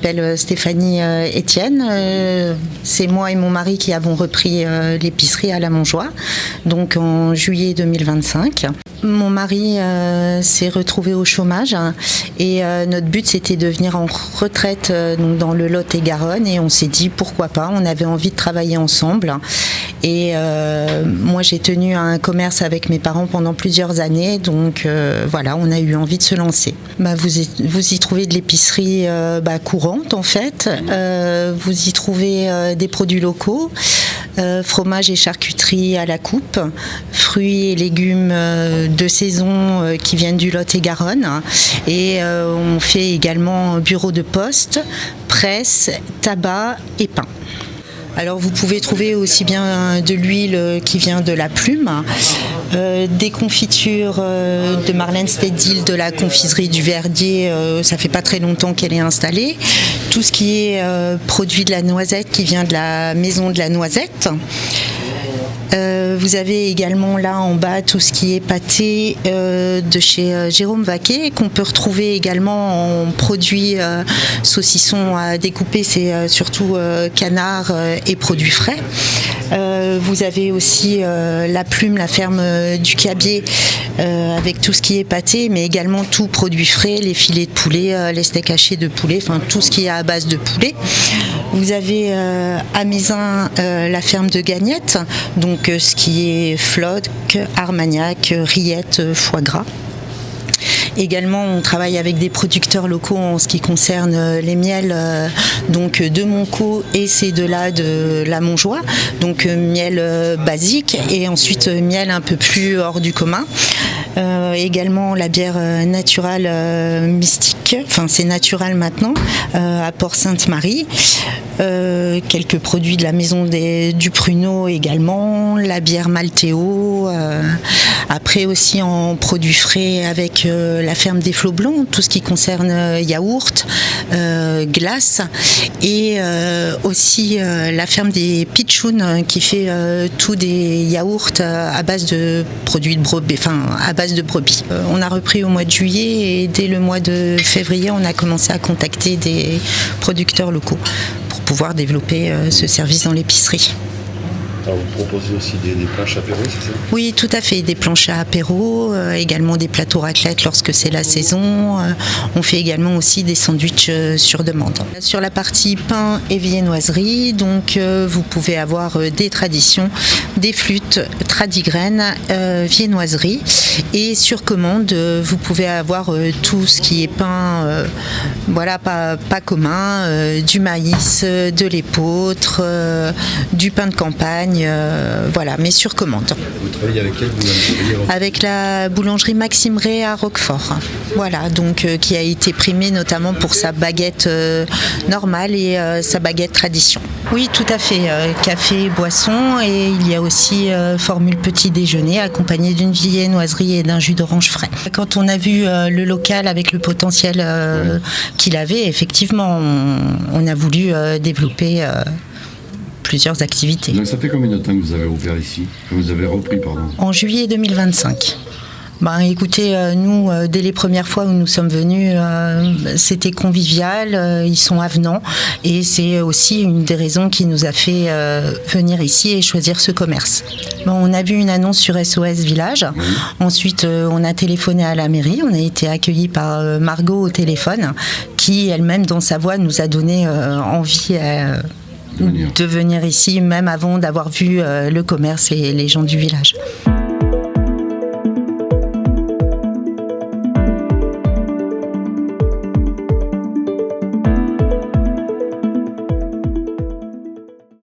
m'appelle Stéphanie Etienne. C'est moi et mon mari qui avons repris l'épicerie à la Montjoie, donc en juillet 2025. Mon mari s'est retrouvé au chômage et notre but c'était de venir en retraite donc dans le Lot-et-Garonne, et on s'est dit pourquoi pas, on avait envie de travailler ensemble. Et moi j'ai tenu un commerce avec mes parents pendant plusieurs années, donc voilà, on a eu envie de se lancer. Vous y trouvez de l'épicerie courante en fait, vous y trouvez des produits locaux, fromage et charcuterie à la coupe, fruits et légumes de saison qui viennent du Lot-et-Garonne, et on fait également bureau de poste, presse, tabac et pain. Alors vous pouvez trouver aussi bien de l'huile qui vient de la plume, des confitures de Marlène Stédil de la confiserie du Verdier, ça fait pas très longtemps qu'elle est installée, tout ce qui est produit de la noisette qui vient de la maison de la noisette. Vous avez également là en bas tout ce qui est pâté de chez Jérôme Vaquet, qu'on peut retrouver également en produits saucissons à découper, c'est surtout canard et produits frais. Vous avez aussi la plume, la ferme du Cabier, avec tout ce qui est pâté, mais également tout produit frais, les filets de poulet, les steaks hachés de poulet, enfin tout ce qui est à base de poulet. Vous avez à Mézin la ferme de Gagnette, donc ce qui est flotte, armagnac, rillettes, foie gras. Également, on travaille avec des producteurs locaux en ce qui concerne les miels donc de Monco et ces deux-là de la Montjoie, donc miel basique et ensuite miel un peu plus hors du commun. Également la bière naturale mystique, enfin c'est natural maintenant, à Port-Sainte-Marie. Quelques produits de la maison du Pruneau également, la bière Maltéo, après aussi en produits frais avec la ferme des Flots Blancs, tout ce qui concerne yaourt, glace, et aussi la ferme des Pitchounes qui fait tous des yaourts à base de produits de brebis, à base de brebis. On a repris au mois de juillet et dès le mois de février on a commencé à contacter des producteurs locaux pour pouvoir développer ce service dans l'épicerie. Alors vous proposez aussi des planches apéro, c'est ça ? Oui, tout à fait, des planches à apéro, également des plateaux raclette lorsque c'est la saison. On fait également aussi des sandwichs sur demande. Sur la partie pain et viennoiserie, donc vous pouvez avoir des traditions, des flûtes, tradigraines, viennoiserie, et sur commande vous pouvez avoir tout ce qui est pain, pas commun, du maïs, de l'épeautre, du pain de campagne. Mais sur commande. Vous travaillez avec quelle boulangerie ? Avec la boulangerie Maxime Ray à Roquefort. Voilà, donc qui a été primée notamment pour sa baguette normale et sa baguette tradition. Oui, tout à fait. Café, boisson, et il y a aussi formule petit déjeuner accompagné d'une viennoiserie et d'un jus d'orange frais. Quand on a vu le local avec le potentiel qu'il avait, effectivement, on a voulu développer plusieurs activités. Donc ça fait combien de temps que vous avez ouvert ici ? Que vous avez repris, pardon ? En juillet 2025. Écoutez, nous, dès les premières fois où nous sommes venus, c'était convivial, ils sont avenants, et c'est aussi une des raisons qui nous a fait venir ici et choisir ce commerce. On a vu une annonce sur SOS Village, ensuite on a téléphoné à la mairie, on a été accueillis par Margot au téléphone, qui elle-même dans sa voix nous a donné envie de venir ici, même avant d'avoir vu le commerce et les gens du village.